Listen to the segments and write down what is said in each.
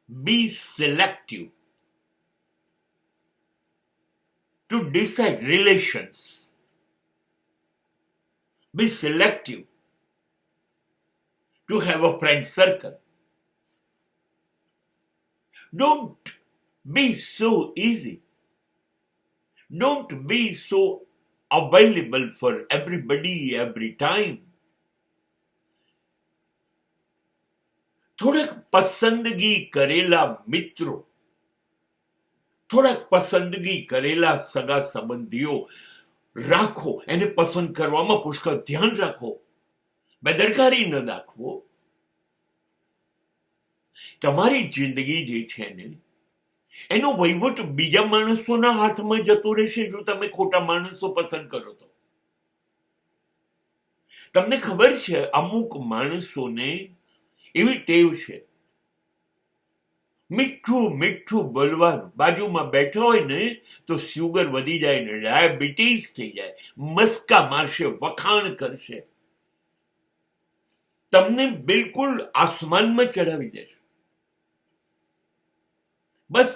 Be selective to decide relations. Be selective to have a friend circle. Don't be so easy. Don't be so available for everybody every time. થોડાક પસંદગી કરેલા મિત્રો, થોડાક પસંદગી કરેલા સગા સંબંધીઓ રાખો, એને પસંદ કરવામાં પુષ્કળ ધ્યાન રાખો, બેદરકારી ન દાખવો. તમારી જિંદગી જે છે ને એનો વહીવટ બીજા માણસોના હાથમાં જતો રહેશે જો તમે ખોટા માણસો પસંદ કરો તો. તમને ખબર છે અમુક માણસોને એવી ટેવ છે મીઠું મીઠું બોલવાનું, બાજુમાં બેઠા હોય ને તો શુગર વધી જાય ને ડાયાબિટીસ થઈ જાય, મસ્કા મારશે, વખાણ કરશે, તમને બિલકુલ આસમાનમાં ચડાવી દેશે. બસ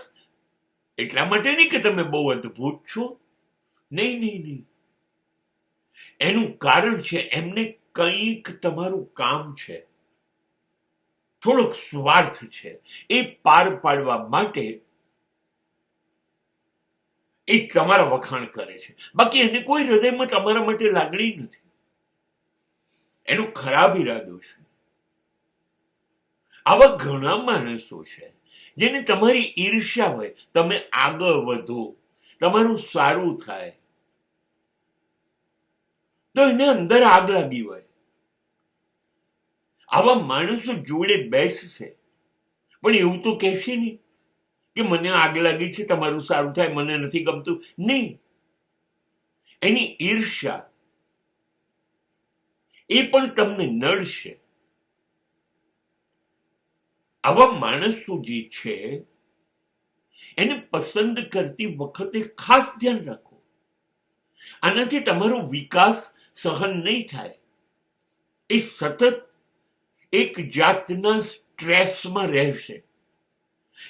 એટલા માટે નહીં કે તમે બહુ અદ્ભુત છો, નહીં નહીં નહીં. એનું કારણ છે એમને કંઈક તમારું કામ છે, થોડોક સ્વાર્થ છે, એ પાર પાડવા માટે એ તમારા વખાણ કરે છે. બાકી એને કોઈ હૃદયમાં તમારા માટે લાગણી નથી, એનો ખરાબ ઈરાદો છે. આવા ઘણા માણસો છે જેને તમારી ઈર્ષ્યા હોય, તમે આગળ વધો, તમારું સારું થાય, તો એને અંદર આગ લાગી હોય. આવા માણસો જોડે બેસશે પણ એવું તો કહેશે નહીં કે મને આગ લાગી છે, તમારું સારું થાય, મને નથી ગમતું. નહીં, એની ઈર્ષ્યા એ પણ તમને નડશે. આવા માણસો જે છે એને પસંદ કરતી વખતે ખાસ ધ્યાન રાખો. આનાથી તમારો વિકાસ સહન નહીં થાય. એ સતત એક જાતના સ્ટ્રેસમાં રહેશે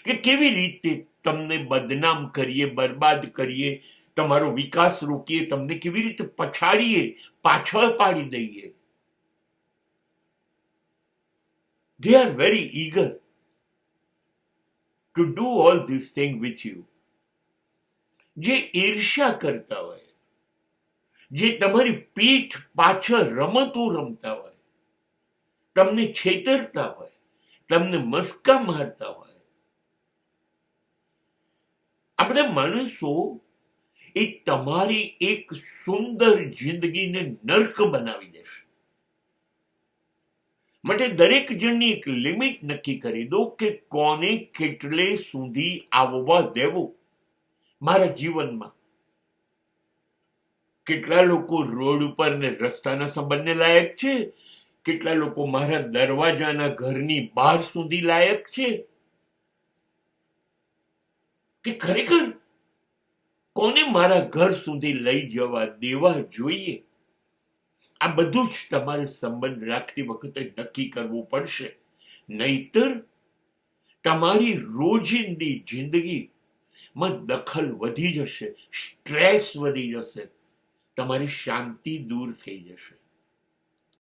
કે કેવી રીતે તમને બદનામ કરીએ, બરબાદ કરીએ, તમારો વિકાસ રોકીએ, તમને કેવી રીતે પછાડીએ, પાછળ પાડી દઈએ. They are very eager to do all these things with you. જે ઈર્ષ્યા કરતા હોય, જે તમારી પીઠ પાછળ રમતો રમતા હોય, તમને છેતરતા હોય, તમને મસ્કા મારતા હોય, આપણે માણસો એ તમારી એક સુંદર જિંદગીને નર્ક બનાવી દેશે. માટે દરેક જણની એક લિમિટ નક્કી કરી દો કે કોને કેટલે સુધી આવવા દેવું મારા જીવનમાં. કેટલા લોકો રોડ ઉપર ને રસ્તાના સંબંધને લાયક છે, કેટલા લોકો મારા દરવાજાના ઘરની બહાર સુધી લાયક છે, કે ખરેખર કોને મારા ઘર સુધી લઈ જવા દેવા જોઈએ. આ બધું જ તમારે સંબંધ રાખતી વખતે નક્કી કરવું પડશે. નહીતર તમારી રોજિંદી જિંદગીમાં દખલ વધી જશે, સ્ટ્રેસ વધી જશે, તમારી શાંતિ દૂર થઈ જશે.